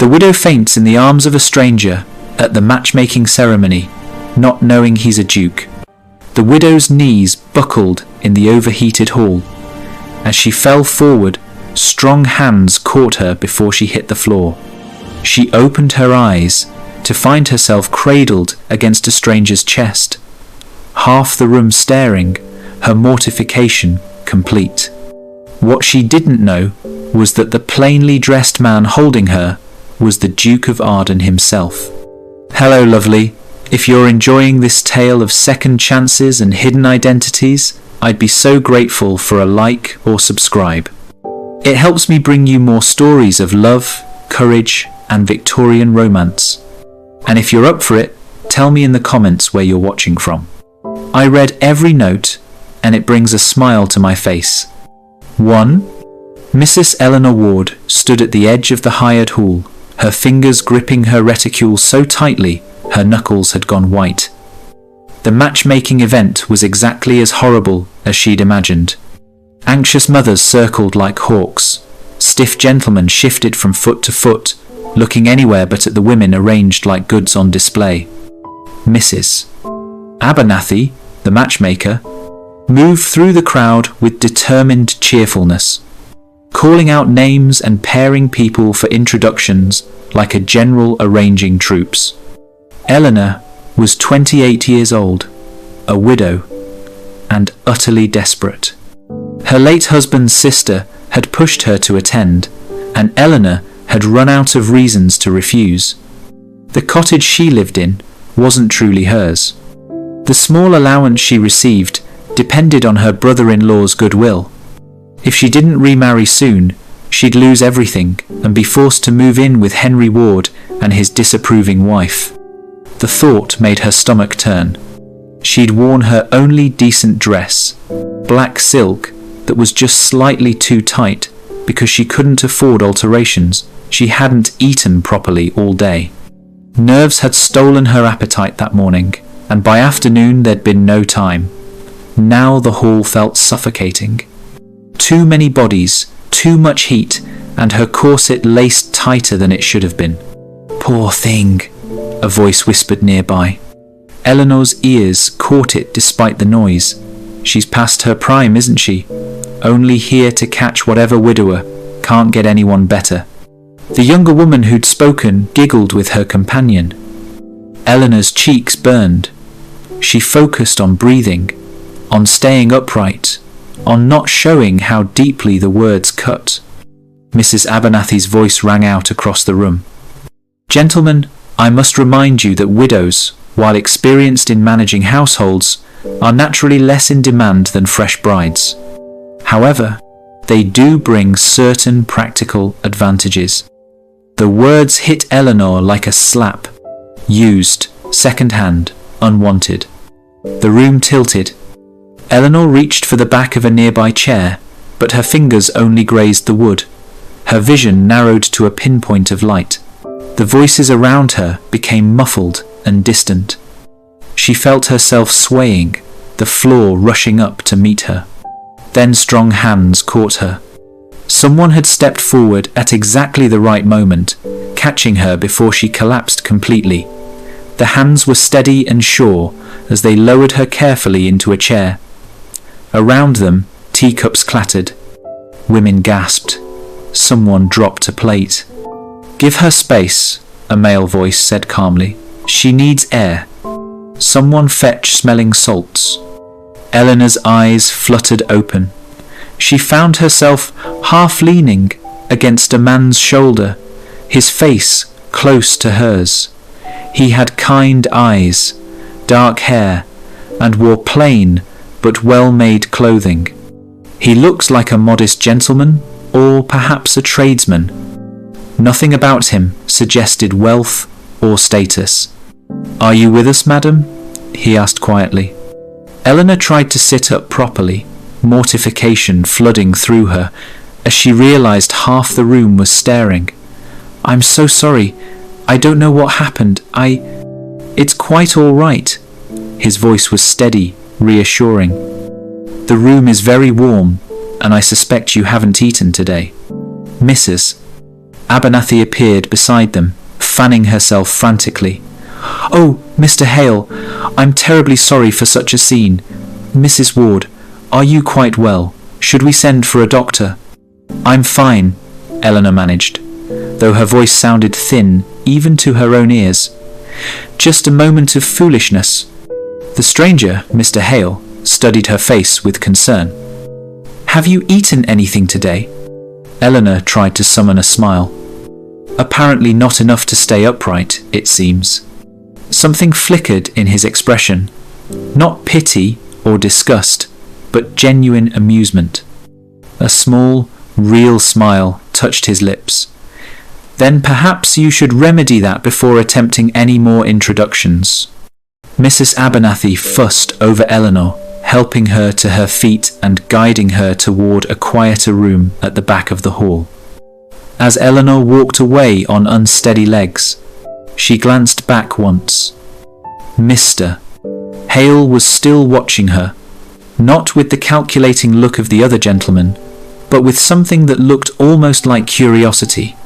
The widow faints in the arms of a stranger at the matchmaking ceremony, not knowing he's a duke. The widow's knees buckled in the overheated hall. As she fell forward, strong hands caught her before she hit the floor. She opened her eyes to find herself cradled against a stranger's chest. Half the room staring, her mortification complete. What she didn't know was that the plainly dressed man holding her was the Duke of Arden himself. Hello, lovely. If you're enjoying this tale of second chances and hidden identities, I'd be so grateful for a like or subscribe. It helps me bring you more stories of love, courage, and Victorian romance. And if you're up for it, tell me in the comments where you're watching from. I read every note, and it brings a smile to my face. 1. Mrs. Eleanor Ward stood at the edge of the hired hall, her fingers gripping her reticule so tightly her knuckles had gone white. The matchmaking event was exactly as horrible as she'd imagined. Anxious mothers circled like hawks. Stiff gentlemen shifted from foot to foot, looking anywhere but at the women arranged like goods on display. Mrs. Abernathy, the matchmaker, moved through the crowd with determined cheerfulness, calling out names and pairing people for introductions like a general arranging troops. Eleanor was 28 years old, a widow, and utterly desperate. Her late husband's sister had pushed her to attend, and Eleanor had run out of reasons to refuse. The cottage she lived in wasn't truly hers. The small allowance she received depended on her brother-in-law's goodwill. If she didn't remarry soon, she'd lose everything and be forced to move in with Henry Ward and his disapproving wife. The thought made her stomach turn. She'd worn her only decent dress, black silk that was just slightly too tight because she couldn't afford alterations. She hadn't eaten properly all day. Nerves had stolen her appetite that morning, and by afternoon there'd been no time. Now the hall felt suffocating. Too many bodies, too much heat, and her corset laced tighter than it should have been. Poor thing, a voice whispered nearby. Eleanor's ears caught it despite the noise. She's past her prime, isn't she? Only here to catch whatever widower. Can't get anyone better. The younger woman who'd spoken giggled with her companion. Eleanor's cheeks burned. She focused on breathing, on staying upright, on not showing how deeply the words cut. Mrs. Abernathy's voice rang out across the room. Gentlemen, I must remind you that widows, while experienced in managing households, are naturally less in demand than fresh brides. However, they do bring certain practical advantages. The words hit Eleanor like a slap. Used, second-hand, unwanted. The room tilted. Eleanor reached for the back of a nearby chair, but her fingers only grazed the wood. Her vision narrowed to a pinpoint of light. The voices around her became muffled and distant. She felt herself swaying, the floor rushing up to meet her. Then strong hands caught her. Someone had stepped forward at exactly the right moment, catching her before she collapsed completely. The hands were steady and sure as they lowered her carefully into a chair. Around them, teacups clattered. Women gasped. Someone dropped a plate. Give her space, a male voice said calmly. She needs air. Someone fetch smelling salts. Eleanor's eyes fluttered open. She found herself half leaning against a man's shoulder, his face close to hers. He had kind eyes, dark hair, and wore plain but well-made clothing. He looks like a modest gentleman, or perhaps a tradesman. Nothing about him suggested wealth or status. "Are you with us, madam?" he asked quietly. Eleanor tried to sit up properly, mortification flooding through her as she realized half the room was staring. "I'm so sorry. I don't know what happened. It's quite all right." His voice was steady, reassuring. "The room is very warm, and I suspect you haven't eaten today." "Mrs. Abernathy appeared beside them, fanning herself frantically. "Oh, Mr. Hale, I'm terribly sorry for such a scene. Mrs. Ward, are you quite well? Should we send for a doctor?" "I'm fine," Eleanor managed, though her voice sounded thin even to her own ears. "Just a moment of foolishness." The stranger, Mr. Hale, studied her face with concern. "Have you eaten anything today?" Eleanor tried to summon a smile. Apparently not enough to stay upright, it seems. Something flickered in his expression. Not pity or disgust, but genuine amusement. A small, real smile touched his lips. "Then perhaps you should remedy that before attempting any more introductions." Mrs. Abernathy fussed over Eleanor, helping her to her feet and guiding her toward a quieter room at the back of the hall. As Eleanor walked away on unsteady legs, she glanced back once. Mr. Hale was still watching her, not with the calculating look of the other gentleman, but with something that looked almost like curiosity.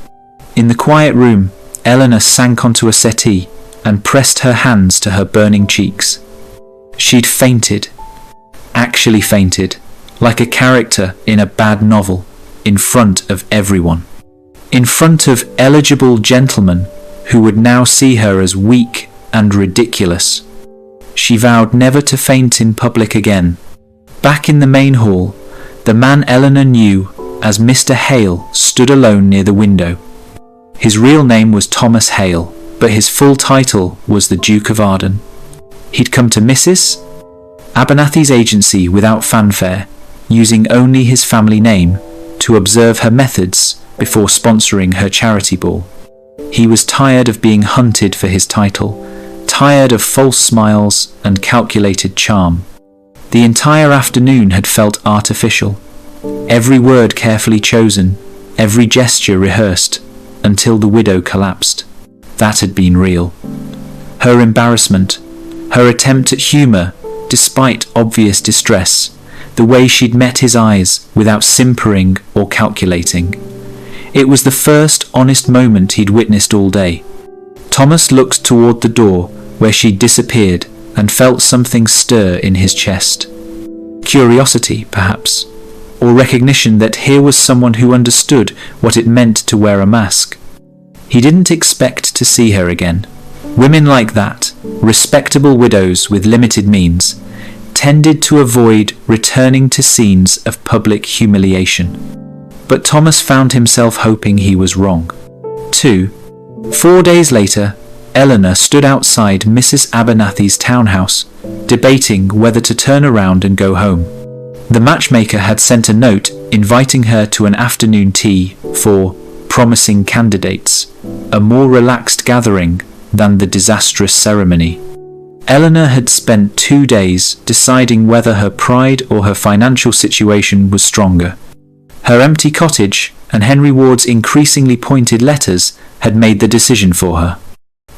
In the quiet room, Eleanor sank onto a settee and pressed her hands to her burning cheeks. She'd fainted, actually fainted, like a character in a bad novel, in front of everyone. In front of eligible gentlemen who would now see her as weak and ridiculous. She vowed never to faint in public again. Back in the main hall, the man Eleanor knew as Mr. Hale stood alone near the window. His real name was Thomas Hale, but his full title was the Duke of Arden. He'd come to Mrs. Abernathy's agency without fanfare, using only his family name, to observe her methods before sponsoring her charity ball. He was tired of being hunted for his title, tired of false smiles and calculated charm. The entire afternoon had felt artificial, every word carefully chosen, every gesture rehearsed, until the widow collapsed. That had been real. Her embarrassment, her attempt at humour despite obvious distress, the way she'd met his eyes without simpering or calculating. It was the first honest moment he'd witnessed all day. Thomas looked toward the door where she'd disappeared and felt something stir in his chest. Curiosity, perhaps, or recognition that here was someone who understood what it meant to wear a mask. He didn't expect to see her again. Women like that, respectable widows with limited means, tended to avoid returning to scenes of public humiliation. But Thomas found himself hoping he was wrong. 4 days later, Eleanor stood outside Mrs. Abernathy's townhouse, debating whether to turn around and go home. The matchmaker had sent a note inviting her to an afternoon tea for promising candidates, a more relaxed gathering than the disastrous ceremony. Eleanor had spent 2 days deciding whether her pride or her financial situation was stronger. Her empty cottage and Henry Ward's increasingly pointed letters had made the decision for her.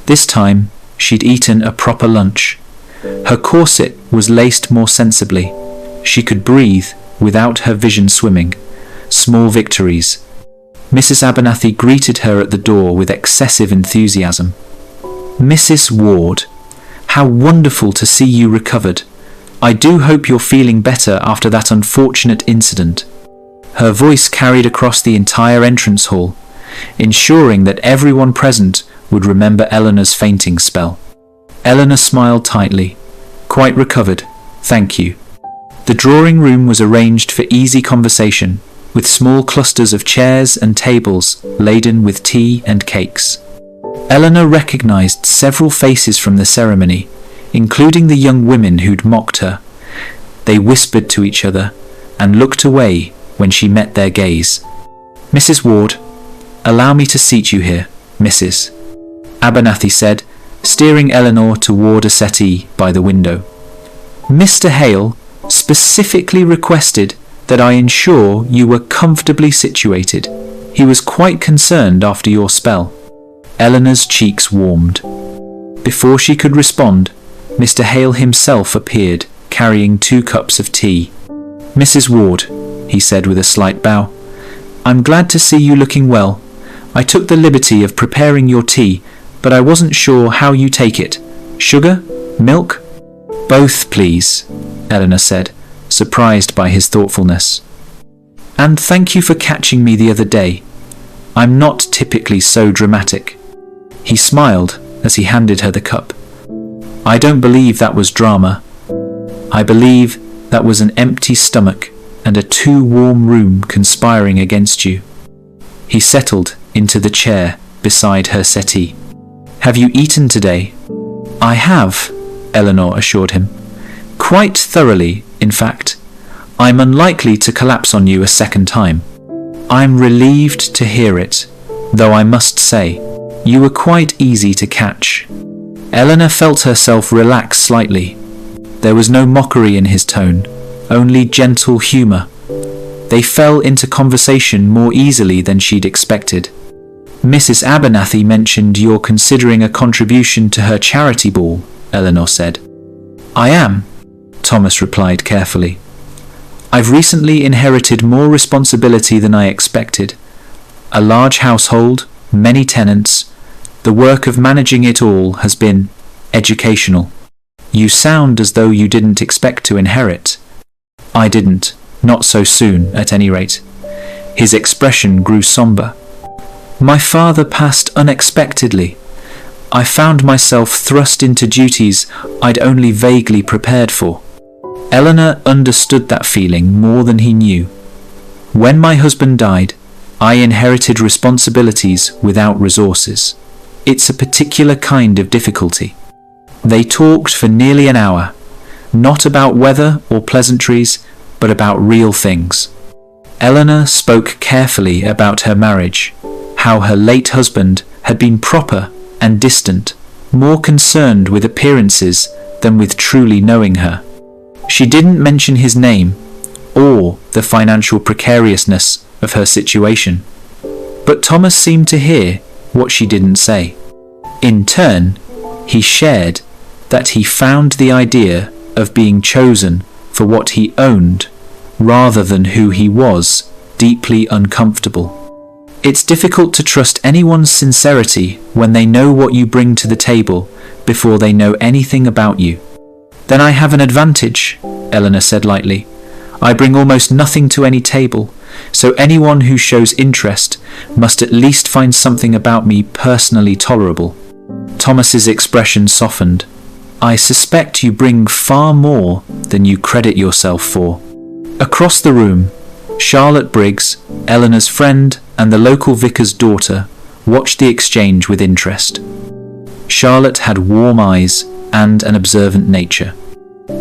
This time, she'd eaten a proper lunch. Her corset was laced more sensibly. She could breathe without her vision swimming. Small victories. Mrs. Abernathy greeted her at the door with excessive enthusiasm. "Mrs. Ward, how wonderful to see you recovered. I do hope you're feeling better after that unfortunate incident." Her voice carried across the entire entrance hall, ensuring that everyone present would remember Eleanor's fainting spell. Eleanor smiled tightly. "Quite recovered, thank you." The drawing room was arranged for easy conversation, with small clusters of chairs and tables laden with tea and cakes. Eleanor recognized several faces from the ceremony, including the young women who'd mocked her. They whispered to each other and looked away when she met their gaze. "Mrs. Ward, allow me to seat you here, Mrs." Abernathy said, steering Eleanor toward a settee by the window. "Mr. Hale specifically requested that I ensure you were comfortably situated. He was quite concerned after your spell." Eleanor's cheeks warmed. Before she could respond, Mr. Hale himself appeared, carrying 2 cups of tea. "Mrs. Ward," he said with a slight bow, "I'm glad to see you looking well. I took the liberty of preparing your tea, but I wasn't sure how you take it. Sugar? Milk? Both, please, Eleanor said, surprised by his thoughtfulness. And thank you for catching me the other day. I'm not typically so dramatic. He smiled as he handed her the cup. I don't believe that was drama. I believe that was an empty stomach and a too warm room conspiring against you. He settled into the chair beside her settee. Have you eaten today? I have, Eleanor assured him. Quite thoroughly, in fact. I'm unlikely to collapse on you a second time. I'm relieved to hear it, though I must say, you were quite easy to catch. Eleanor felt herself relax slightly. There was no mockery in his tone, only gentle humour. They fell into conversation more easily than she'd expected. Mrs. Abernathy mentioned you're considering a contribution to her charity ball, Eleanor said. I am, Thomas replied carefully. I've recently inherited more responsibility than I expected. A large household, many tenants. The work of managing it all has been educational. You sound as though you didn't expect to inherit. I didn't, not so soon, at any rate. His expression grew sombre. My father passed unexpectedly. I found myself thrust into duties I'd only vaguely prepared for. Eleanor understood that feeling more than he knew. When my husband died, I inherited responsibilities without resources. It's a particular kind of difficulty. They talked for nearly an hour, not about weather or pleasantries, but about real things. Eleanor spoke carefully about her marriage, how her late husband had been proper and distant, more concerned with appearances than with truly knowing her. She didn't mention his name or the financial precariousness of her situation, but Thomas seemed to hear what she didn't say. In turn, he shared that he found the idea of being chosen for what he owned rather than who he was deeply uncomfortable. It's difficult to trust anyone's sincerity when they know what you bring to the table before they know anything about you. Then I have an advantage, Eleanor said lightly. I bring almost nothing to any table, so anyone who shows interest must at least find something about me personally tolerable. Thomas's expression softened. I suspect you bring far more than you credit yourself for. Across the room, Charlotte Briggs, Eleanor's friend and the local vicar's daughter, watched the exchange with interest. Charlotte had warm eyes and an observant nature.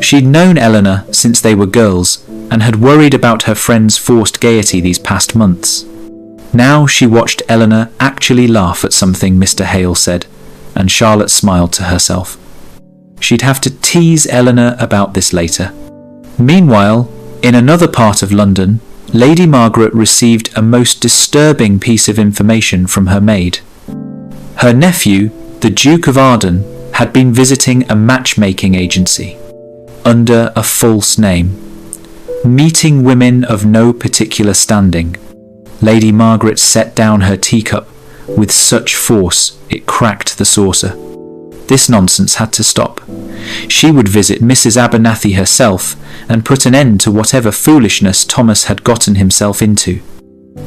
She'd known Eleanor since they were girls and had worried about her friend's forced gaiety these past months. Now she watched Eleanor actually laugh at something Mr. Hale said, and Charlotte smiled to herself. She'd have to tease Eleanor about this later. Meanwhile, in another part of London, Lady Margaret received a most disturbing piece of information from her maid. Her nephew, the Duke of Arden, had been visiting a matchmaking agency under a false name, meeting women of no particular standing. Lady Margaret set down her teacup with such force it cracked the saucer. This nonsense had to stop. She would visit Mrs. Abernathy herself and put an end to whatever foolishness Thomas had gotten himself into.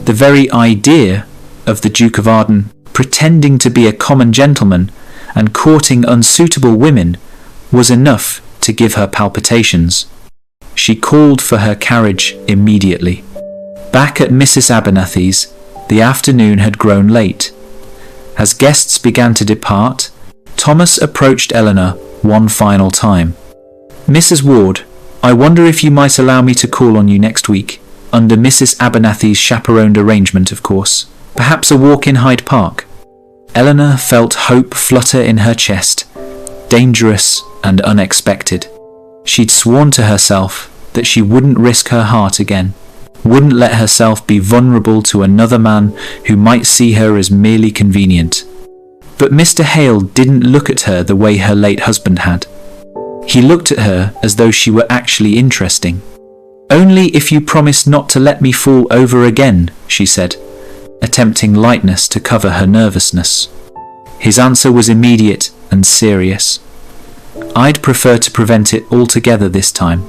The very idea of the Duke of Arden pretending to be a common gentleman and courting unsuitable women was enough to give her palpitations. She called for her carriage immediately. Back at Mrs. Abernathy's, the afternoon had grown late. As guests began to depart, Thomas approached Eleanor one final time. Mrs. Ward, I wonder if you might allow me to call on you next week, under Mrs. Abernathy's chaperoned arrangement, of course. Perhaps a walk in Hyde Park. Eleanor felt hope flutter in her chest, dangerous and unexpected. She'd sworn to herself that she wouldn't risk her heart again, wouldn't let herself be vulnerable to another man who might see her as merely convenient. But Mr. Hale didn't look at her the way her late husband had. He looked at her as though she were actually interesting. Only if you promise not to let me fall over again, she said. attempting lightness to cover her nervousness. His answer was immediate and serious. "I'd prefer to prevent it altogether this time."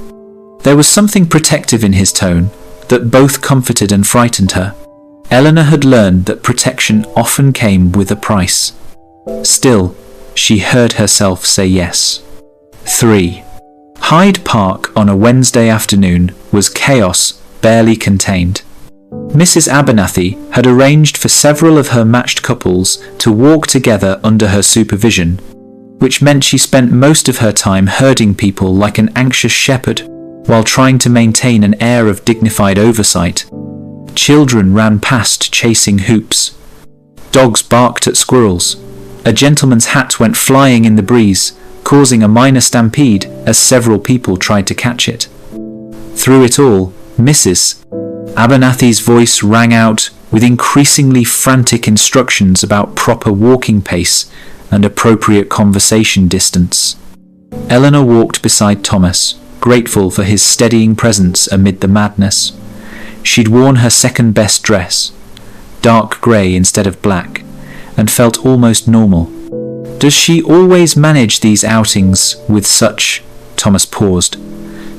There was something protective in his tone that both comforted and frightened her. Eleanor had learned that protection often came with a price. Still, she heard herself say yes. 3. Hyde Park on a Wednesday afternoon was chaos barely contained. Mrs. Abernathy had arranged for several of her matched couples to walk together under her supervision, which meant she spent most of her time herding people like an anxious shepherd while trying to maintain an air of dignified oversight. Children ran past chasing hoops. Dogs barked at squirrels. A gentleman's hat went flying in the breeze, causing a minor stampede as several people tried to catch it. Through it all, Mrs. Abernathy's voice rang out with increasingly frantic instructions about proper walking pace and appropriate conversation distance. Eleanor walked beside Thomas, grateful for his steadying presence amid the madness. She'd worn her second-best dress, dark grey instead of black, and felt almost normal. Does she always manage these outings with such, Thomas paused,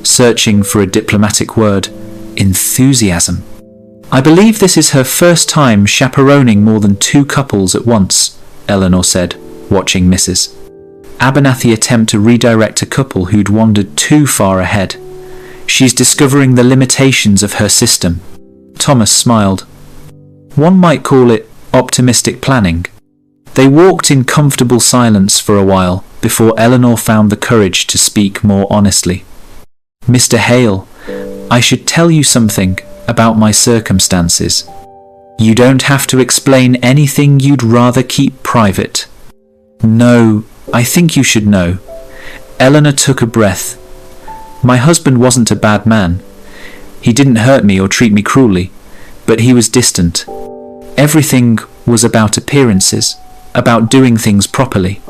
searching for a diplomatic word, enthusiasm? "I believe this is her first time chaperoning more than 2 couples at once," Eleanor said, watching Mrs. Abernathy attempt to redirect a couple who'd wandered too far ahead. "She's discovering the limitations of her system." Thomas smiled. One might call it optimistic planning. They walked in comfortable silence for a while before Eleanor found the courage to speak more honestly. "Mr. Hale, I should tell you something about my circumstances. You don't have to explain anything you'd rather keep private." "No, I think you should know." Eleanor took a breath. "My husband wasn't a bad man. He didn't hurt me or treat me cruelly, but he was distant. Everything was about appearances, about doing things properly.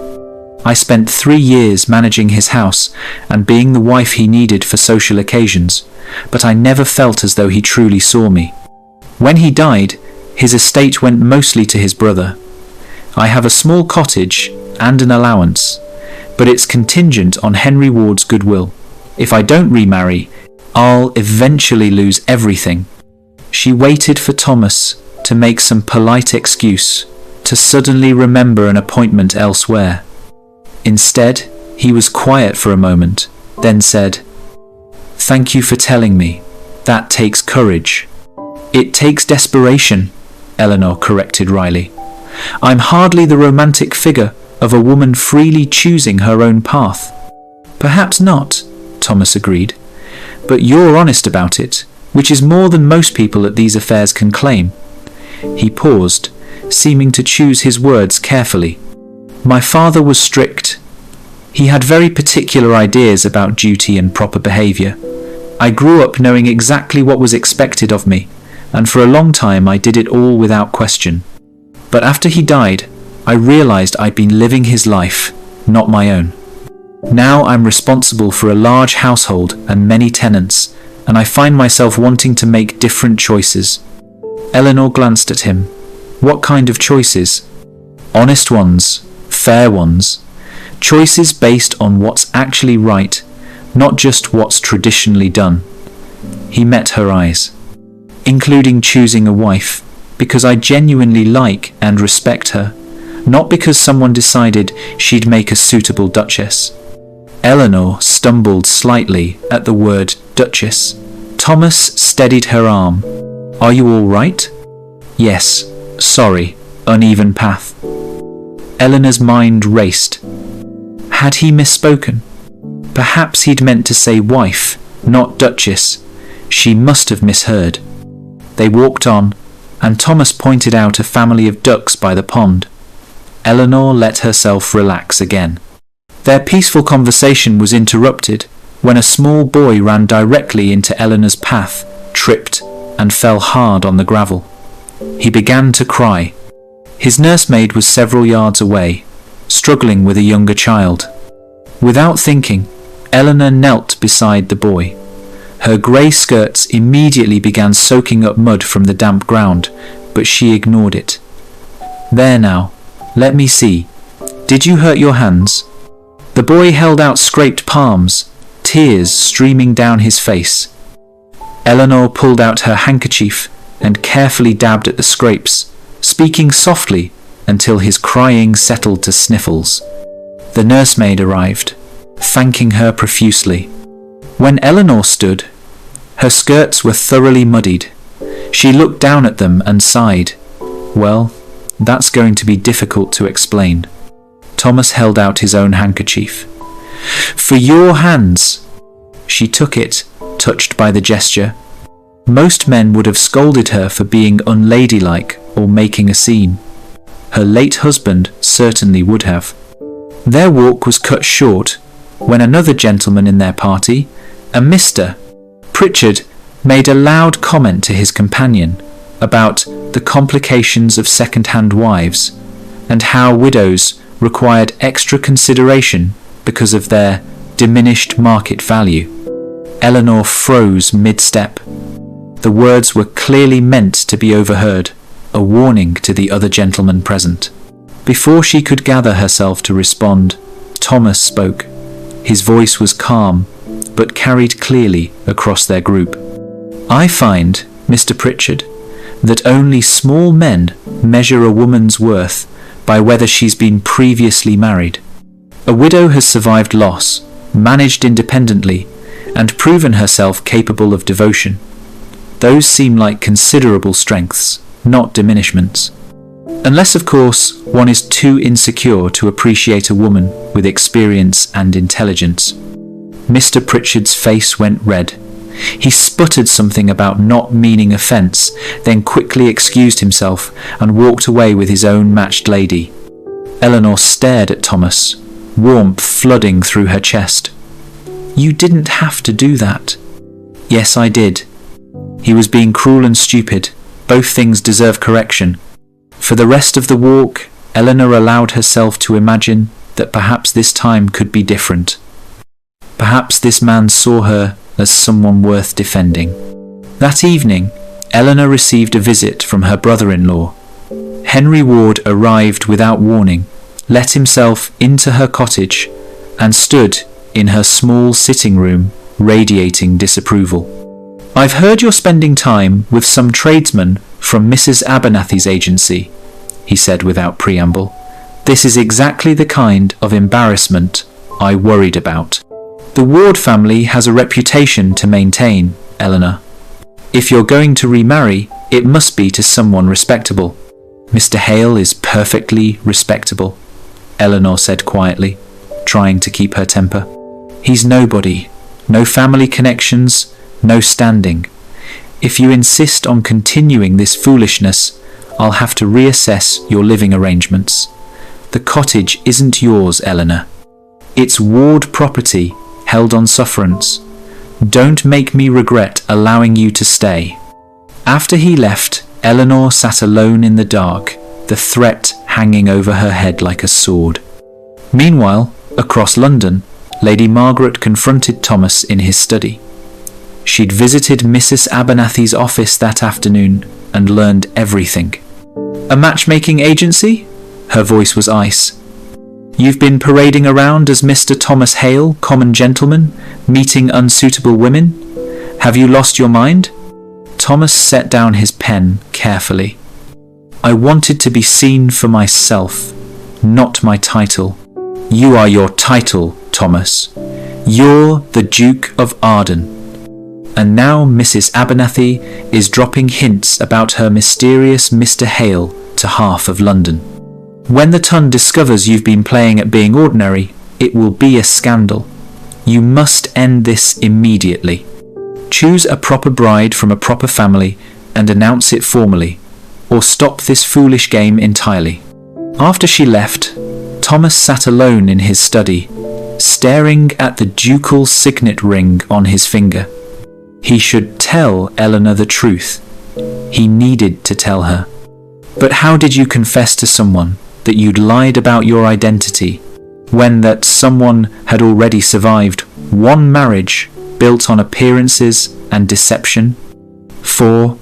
I spent 3 years managing his house and being the wife he needed for social occasions, but I never felt as though he truly saw me. When he died, his estate went mostly to his brother. I have a small cottage and an allowance, but it's contingent on Henry Ward's goodwill. If I don't remarry, I'll eventually lose everything." She waited for Thomas to make some polite excuse, to suddenly remember an appointment elsewhere. Instead, he was quiet for a moment, then said, "Thank you for telling me. That takes courage." "It takes desperation," Eleanor corrected wryly. "I'm hardly the romantic figure of a woman freely choosing her own path." "Perhaps not," Thomas agreed, "but you're honest about it, which is more than most people at these affairs can claim." He paused, seeming to choose his words carefully. "My father was strict. He had very particular ideas about duty and proper behaviour. I grew up knowing exactly what was expected of me, and for a long time I did it all without question. But after he died, I realised I'd been living his life, not my own. Now I'm responsible for a large household and many tenants, and I find myself wanting to make different choices." Eleanor glanced at him. "What kind of choices?" "Honest ones, fair ones. Choices based on what's actually right, not just what's traditionally done." He met her eyes. "Including choosing a wife, because I genuinely like and respect her, not because someone decided she'd make a suitable duchess." Eleanor stumbled slightly at the word duchess. Thomas steadied her arm. "Are you all right?" "Yes, sorry, uneven path." Eleanor's mind raced. Had he misspoken? Perhaps he'd meant to say wife, not duchess. She must have misheard. They walked on, and Thomas pointed out a family of ducks by the pond. Eleanor let herself relax again. Their peaceful conversation was interrupted when a small boy ran directly into Eleanor's path, tripped, and fell hard on the gravel. He began to cry. His nursemaid was several yards away, struggling with a younger child. Without thinking, Eleanor knelt beside the boy. Her grey skirts immediately began soaking up mud from the damp ground, but she ignored it. "There now, let me see. Did you hurt your hands?" The boy held out scraped palms, tears streaming down his face. Eleanor pulled out her handkerchief and carefully dabbed at the scrapes, speaking softly until his crying settled to sniffles. The nursemaid arrived, thanking her profusely. When Eleanor stood, her skirts were thoroughly muddied. She looked down at them and sighed. "Well, that's going to be difficult to explain." Thomas held out his own handkerchief. "For your hands." She took it, touched by the gesture. Most men would have scolded her for being unladylike or making a scene. Her late husband certainly would have. Their walk was cut short when another gentleman in their party, a Mr. Pritchard, made a loud comment to his companion about the complications of second-hand wives and how widows required extra consideration because of their diminished market value. Eleanor froze mid-step. The words were clearly meant to be overheard, a warning to the other gentlemen present. Before she could gather herself to respond, Thomas spoke. His voice was calm, but carried clearly across their group. "I find, Mr. Pritchard, that only small men measure a woman's worth by whether she's been previously married. A widow has survived loss, managed independently, and proven herself capable of devotion. Those seem like considerable strengths, not diminishments. Unless, of course, one is too insecure to appreciate a woman with experience and intelligence." Mr. Pritchard's face went red. He sputtered something about not meaning offence, then quickly excused himself and walked away with his own matched lady. Eleanor stared at Thomas, warmth flooding through her chest. "You didn't have to do that." "Yes, I did. He was being cruel and stupid. Both things deserve correction." For the rest of the walk, Eleanor allowed herself to imagine that perhaps this time could be different. Perhaps this man saw her as someone worth defending. That evening, Eleanor received a visit from her brother-in-law. Henry Ward arrived without warning, let himself into her cottage, and stood in her small sitting room, radiating disapproval. "I've heard you're spending time with some tradesman from Mrs. Abernathy's agency," he said without preamble. "This is exactly the kind of embarrassment I worried about. The Ward family has a reputation to maintain, Eleanor. If you're going to remarry, it must be to someone respectable." "Mr. Hale is perfectly respectable," Eleanor said quietly, trying to keep her temper. "He's nobody, no family connections, no standing. If you insist on continuing this foolishness, I'll have to reassess your living arrangements. The cottage isn't yours, Eleanor. It's Ward property, held on sufferance. Don't make me regret allowing you to stay." After he left, Eleanor sat alone in the dark, the threat hanging over her head like a sword. Meanwhile, across London, Lady Margaret confronted Thomas in his study. She'd visited Mrs. Abernathy's office that afternoon and learned everything. "A matchmaking agency?" Her voice was ice. "You've been parading around as Mr. Thomas Hale, common gentleman, meeting unsuitable women? Have you lost your mind?" Thomas set down his pen carefully. "I wanted to be seen for myself, not my title." "You are your title, Thomas. You're the Duke of Arden." And now Mrs. Abernathy is dropping hints about her mysterious Mr. Hale to half of London. When the Ton discovers you've been playing at being ordinary, it will be a scandal. You must end this immediately. Choose a proper bride from a proper family and announce it formally, or stop this foolish game entirely. After she left, Thomas sat alone in his study, staring at the ducal signet ring on his finger. He should tell Eleanor the truth. He needed to tell her. But how did you confess to someone that you'd lied about your identity, when that someone had already survived one marriage built on appearances and deception? 4.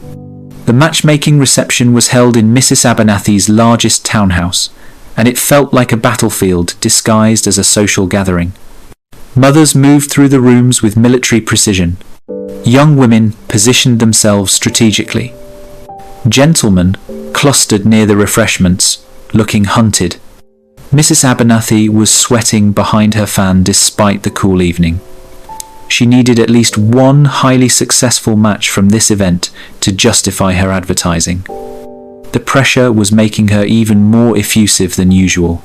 The matchmaking reception was held in Mrs. Abernathy's largest townhouse, and it felt like a battlefield disguised as a social gathering. Mothers moved through the rooms with military precision. Young women positioned themselves strategically. Gentlemen clustered near the refreshments, looking hunted. Mrs. Abernathy was sweating behind her fan despite the cool evening. She needed at least one highly successful match from this event to justify her advertising. The pressure was making her even more effusive than usual.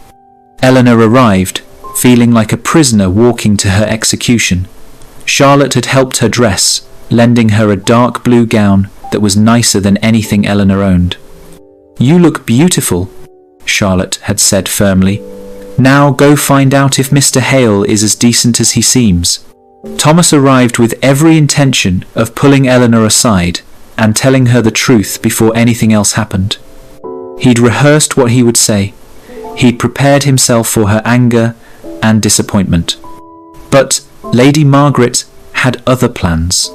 Eleanor arrived, feeling like a prisoner walking to her execution. Charlotte had helped her dress, lending her a dark blue gown that was nicer than anything Eleanor owned. "You look beautiful," Charlotte had said firmly. "Now go find out if Mr. Hale is as decent as he seems." Thomas arrived with every intention of pulling Eleanor aside and telling her the truth before anything else happened. He'd rehearsed what he would say. He'd prepared himself for her anger and disappointment. But Lady Margaret had other plans.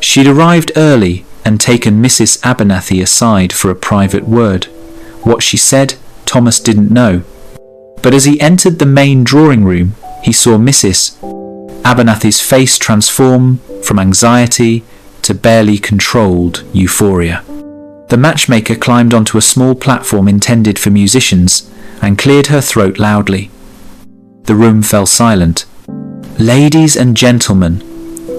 She'd arrived early and taken Mrs. Abernathy aside for a private word. What she said, Thomas didn't know. But as he entered the main drawing room, he saw Mrs. Abernathy's face transform from anxiety to barely controlled euphoria. The matchmaker climbed onto a small platform intended for musicians and cleared her throat loudly. The room fell silent. "Ladies and gentlemen,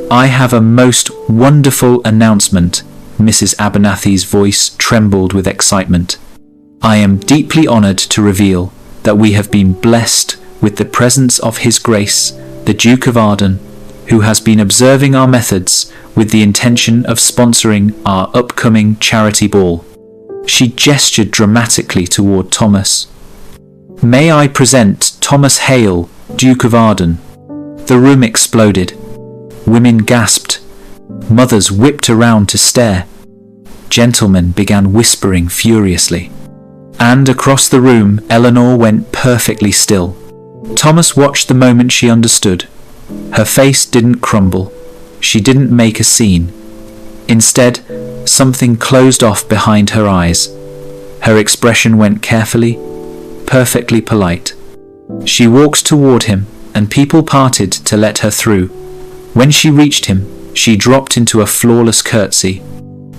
I have a most wonderful announcement." Mrs. Abernathy's voice trembled with excitement. "I am deeply honoured to reveal that we have been blessed with the presence of His Grace, the Duke of Arden, who has been observing our methods with the intention of sponsoring our upcoming charity ball." She gestured dramatically toward Thomas. "May I present Thomas Hale, Duke of Arden?" The room exploded. Women gasped. Mothers whipped around to stare. Gentlemen began whispering furiously. And across the room, Eleanor went perfectly still. Thomas watched the moment she understood. Her face didn't crumble. She didn't make a scene. Instead, something closed off behind her eyes. Her expression went carefully, perfectly polite. She walked toward him, and people parted to let her through. When she reached him, she dropped into a flawless curtsy.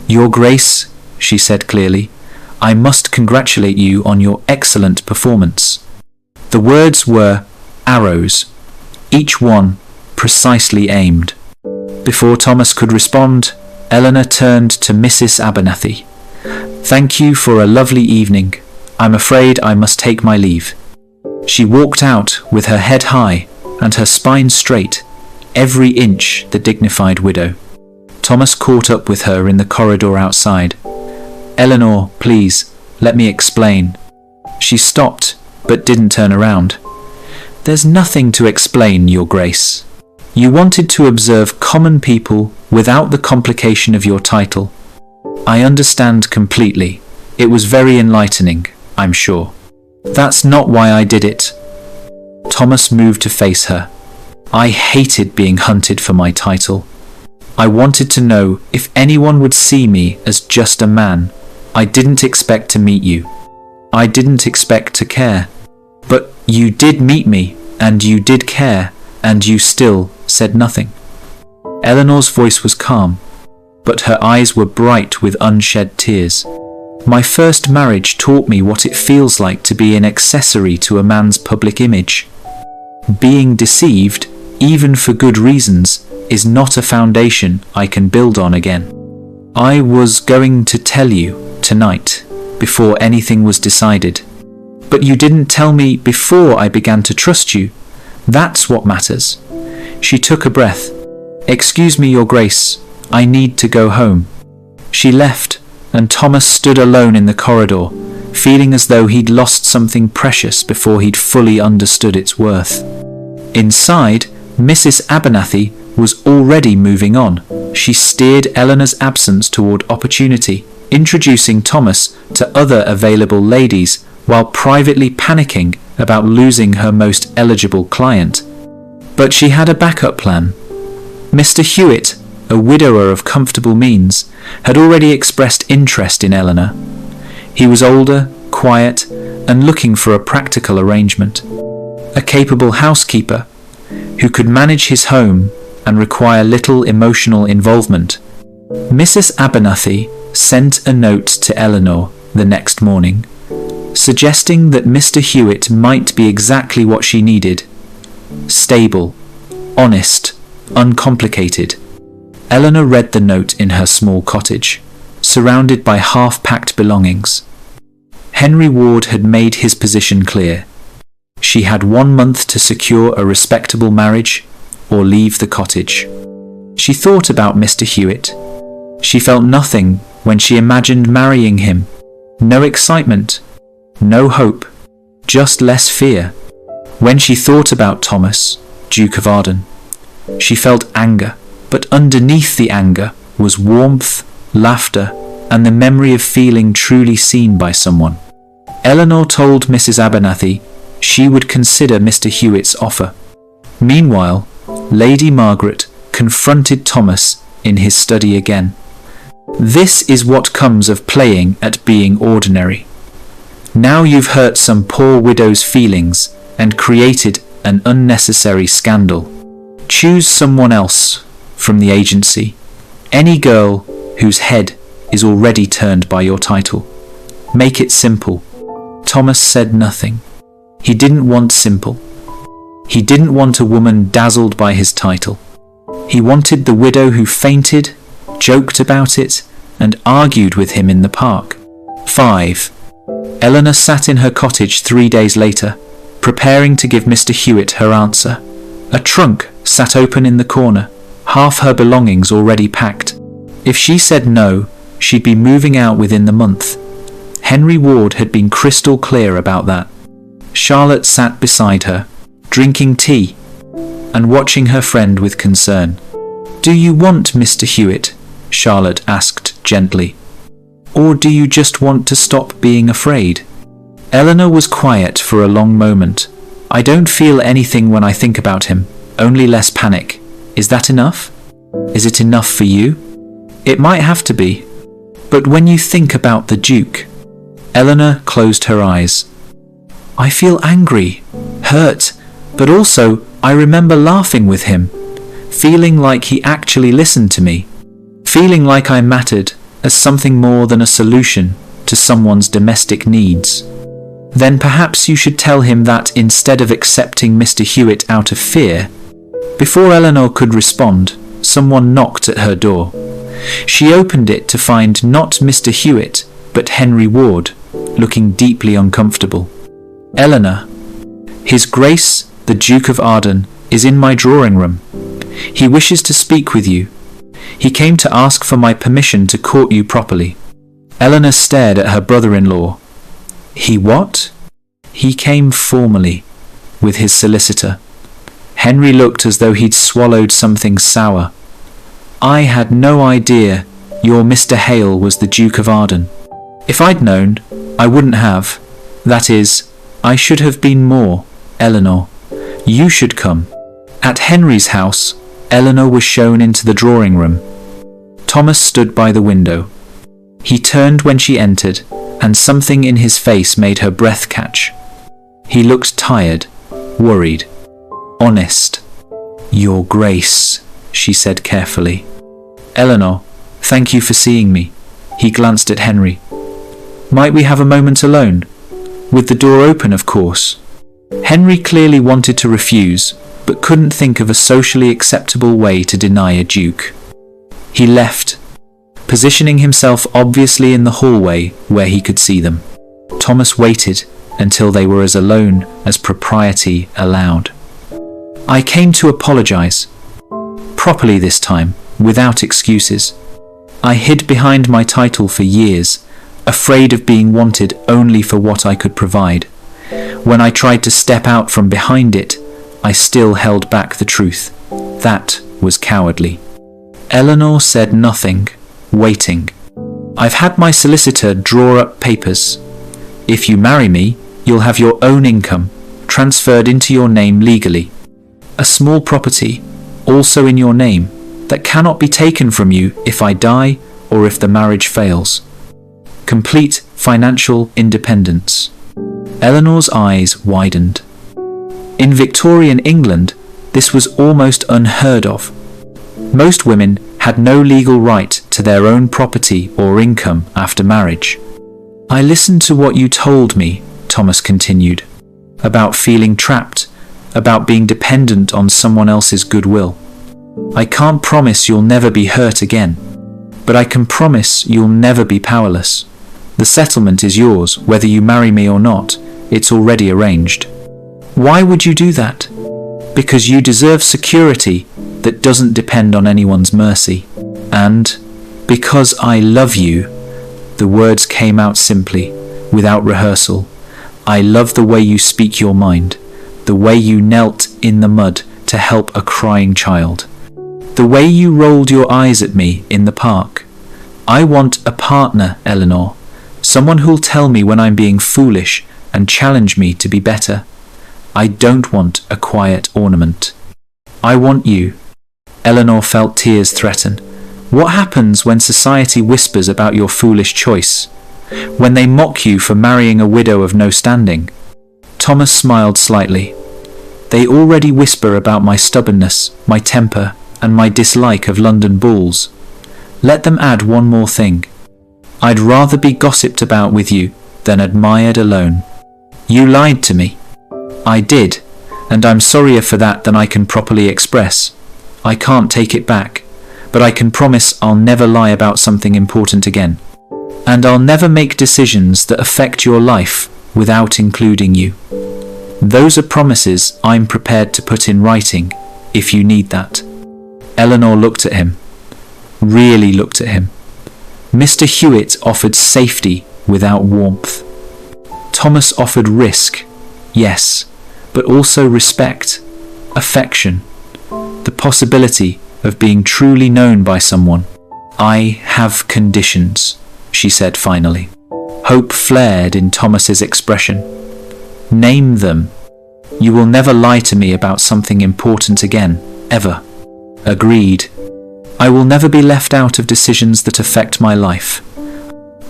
"Your Grace," she said clearly, "I must congratulate you on your excellent performance." The words were arrows, each one precisely aimed. Before Thomas could respond, Eleanor turned to Mrs. Abernathy. "Thank you for a lovely evening. I'm afraid I must take my leave." She walked out with her head high and her spine straight, every inch the dignified widow. Thomas caught up with her in the corridor outside. "Eleanor, please, let me explain." She stopped, but didn't turn around. "There's nothing to explain, Your Grace. You wanted to observe common people without the complication of your title. I understand completely. It was very enlightening, I'm sure. That's not why I did it." Thomas moved to face her. "I hated being hunted for my title. I wanted to know if anyone would see me as just a man. I didn't expect to meet you. I didn't expect to care. But you did meet me, and you did care, and you still said nothing." Eleanor's voice was calm, but her eyes were bright with unshed tears. "My first marriage taught me what it feels like to be an accessory to a man's public image. Being deceived, even for good reasons, is not a foundation I can build on again. I was going to tell you tonight, before anything was decided. But you didn't tell me before I began to trust you. That's what matters." She took a breath. "Excuse me, Your Grace. I need to go home." She left, and Thomas stood alone in the corridor, feeling as though he'd lost something precious before he'd fully understood its worth. Inside, Mrs. Abernathy was already moving on. She steered Eleanor's absence toward opportunity, introducing Thomas to other available ladies while privately panicking about losing her most eligible client. But she had a backup plan. "Mr. Hewitt, a widower of comfortable means, had already expressed interest in Eleanor. He was older, quiet, and looking for a practical arrangement. A capable housekeeper who could manage his home and require little emotional involvement. Mrs. Abernathy sent a note to Eleanor the next morning, suggesting that Mr. Hewitt might be exactly what she needed. Stable, honest, uncomplicated. Eleanor read the note in her small cottage, surrounded by half-packed belongings. Henry Ward had made his position clear. She had 1 month to secure a respectable marriage or leave the cottage. She thought about Mr. Hewitt. She felt nothing when she imagined marrying him. No excitement, no hope, just less fear. When she thought about Thomas, Duke of Arden, she felt anger, but underneath the anger was warmth, laughter, and the memory of feeling truly seen by someone. Eleanor told Mrs. Abernathy she would consider Mr. Hewitt's offer. Meanwhile, Lady Margaret confronted Thomas in his study again. This is what comes of playing at being ordinary. Now you've hurt some poor widow's feelings and created an unnecessary scandal. Choose someone else from the agency, any girl whose head is already turned by your title. Make it simple. Thomas said nothing. He didn't want simple. He didn't want a woman dazzled by his title. He wanted the widow who fainted, joked about it, and argued with him in the park. 5. Eleanor sat in her cottage 3 days later, preparing to give Mr. Hewitt her answer. A trunk sat open in the corner, half her belongings already packed. If she said no, she'd be moving out within the month. Henry Ward had been crystal clear about that. Charlotte sat beside her, drinking tea, and watching her friend with concern. "Do you want Mr. Hewitt?" Charlotte asked gently. "Or do you just want to stop being afraid?" Eleanor was quiet for a long moment. "I don't feel anything when I think about him, only less panic. Is that enough? Is it enough for you?" "It might have to be. But when you think about the Duke..." Eleanor closed her eyes. "I feel angry, hurt, but also I remember laughing with him, feeling like he actually listened to me, feeling like I mattered as something more than a solution to someone's domestic needs." "Then perhaps you should tell him that instead of accepting Mr. Hewitt out of fear." Before Eleanor could respond, someone knocked at her door. She opened it to find not Mr. Hewitt, but Henry Ward, looking deeply uncomfortable. "Eleanor, His Grace, the Duke of Arden, is in my drawing room. He wishes to speak with you. He came to ask for my permission to court you properly." Eleanor stared at her brother-in-law. "He what?" "He came formally, with his solicitor." Henry looked as though he'd swallowed something sour. "I had no idea your Mr. Hale was the Duke of Arden. If I'd known, I wouldn't have. That is, I should have been more. Eleanor, you should come." At Henry's house, Eleanor was shown into the drawing room. Thomas stood by the window. He turned when she entered, and something in his face made her breath catch. He looked tired, worried, honest. "Your Grace," she said carefully. "Eleanor, thank you for seeing me." He glanced at Henry. "Might we have a moment alone? With the door open, of course." Henry clearly wanted to refuse, but couldn't think of a socially acceptable way to deny a duke. He left, positioning himself obviously in the hallway where he could see them. Thomas waited until they were as alone as propriety allowed. "I came to apologize. Properly this time, without excuses. I hid behind my title for years, afraid of being wanted only for what I could provide. When I tried to step out from behind it, I still held back the truth. That was cowardly." Eleanor said nothing, waiting. "I've had my solicitor draw up papers. If you marry me, you'll have your own income, transferred into your name legally. A small property, also in your name, that cannot be taken from you if I die or if the marriage fails. Complete financial independence. Eleanor's eyes widened. In Victorian England, this was almost unheard of. Most women had no legal right to their own property or income after marriage. I listened to what you told me, Thomas continued, about feeling trapped, about being dependent on someone else's goodwill. I can't promise you'll never be hurt again, but I can promise you'll never be powerless. The settlement is yours, whether you marry me or not. It's already arranged. Why would you do that? Because you deserve security that doesn't depend on anyone's mercy. And because I love you, the words came out simply, without rehearsal. I love the way you speak your mind, the way you knelt in the mud to help a crying child, the way you rolled your eyes at me in the park. I want a partner, Eleanor, someone who'll tell me when I'm being foolish and challenge me to be better. I don't want a quiet ornament. I want you. Eleanor felt tears threaten. What happens when society whispers about your foolish choice? When they mock you for marrying a widow of no standing? Thomas smiled slightly. They already whisper about my stubbornness, my temper, and my dislike of London balls. Let them add one more thing. I'd rather be gossiped about with you than admired alone. You lied to me. I did, and I'm sorrier for that than I can properly express. I can't take it back, but I can promise I'll never lie about something important again. And I'll never make decisions that affect your life without including you. Those are promises I'm prepared to put in writing, if you need that. Eleanor looked at him. Really looked at him. Mr. Hewitt offered safety without warmth. Thomas offered risk, yes, but also respect, affection, the possibility of being truly known by someone. I have conditions, she said finally. Hope flared in Thomas's expression. Name them. You will never lie to me about something important again, ever. Agreed. I will never be left out of decisions that affect my life.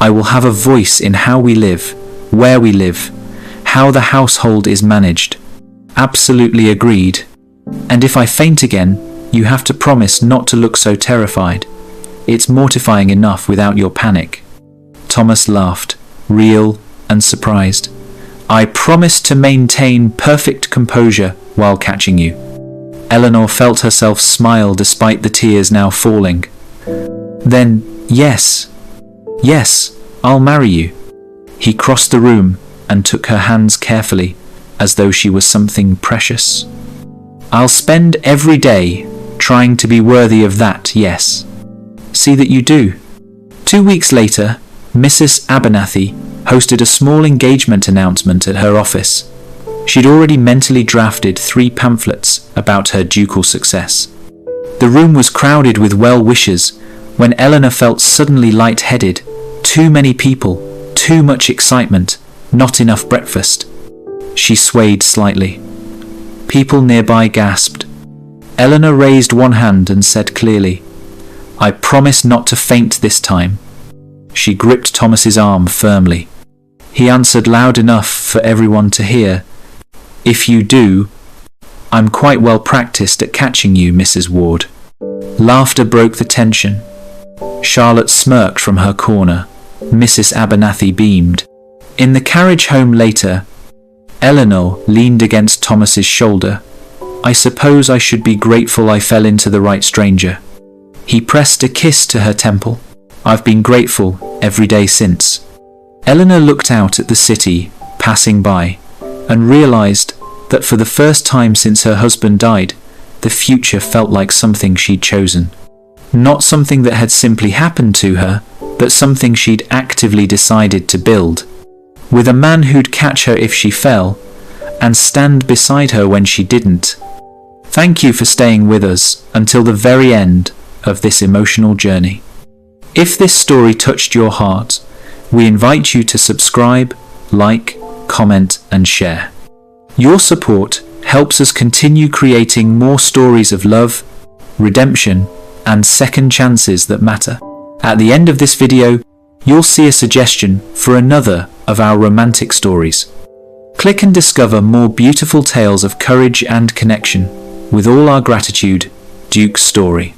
I will have a voice in how we live, where we live, how the household is managed. Absolutely agreed. And if I faint again, you have to promise not to look so terrified. It's mortifying enough without your panic. Thomas laughed, real and surprised. I promise to maintain perfect composure while catching you. Eleanor felt herself smile despite the tears now falling. Then, yes, I'll marry you. He crossed the room and took her hands carefully, as though she was something precious. I'll spend every day trying to be worthy of that, yes. See that you do. 2 weeks later, Mrs. Abernathy hosted a small engagement announcement at her office. She'd already mentally drafted 3 pamphlets about her ducal success. The room was crowded with well-wishers when Eleanor felt suddenly light-headed. Too many people, too much excitement, not enough breakfast. She swayed slightly. People nearby gasped. Eleanor raised one hand and said clearly, I promise not to faint this time. She gripped Thomas's arm firmly. He answered loud enough for everyone to hear, If you do, I'm quite well practiced at catching you, Mrs. Ward. Laughter broke the tension. Charlotte smirked from her corner. Mrs. Abernathy beamed. In the carriage home later, Eleanor leaned against Thomas's shoulder. I suppose I should be grateful I fell into the right stranger. He pressed a kiss to her temple. I've been grateful every day since. Eleanor looked out at the city passing by and realized that for the first time since her husband died, the future felt like something she'd chosen. Not something that had simply happened to her, but something she'd actively decided to build. With a man who'd catch her if she fell, and stand beside her when she didn't. Thank you for staying with us until the very end of this emotional journey. If this story touched your heart, we invite you to subscribe, like, comment, and share. Your support helps us continue creating more stories of love, redemption, and second chances that matter. At the end of this video, you'll see a suggestion for another of our romantic stories. Click and discover more beautiful tales of courage and connection. With all our gratitude, Duke's Story.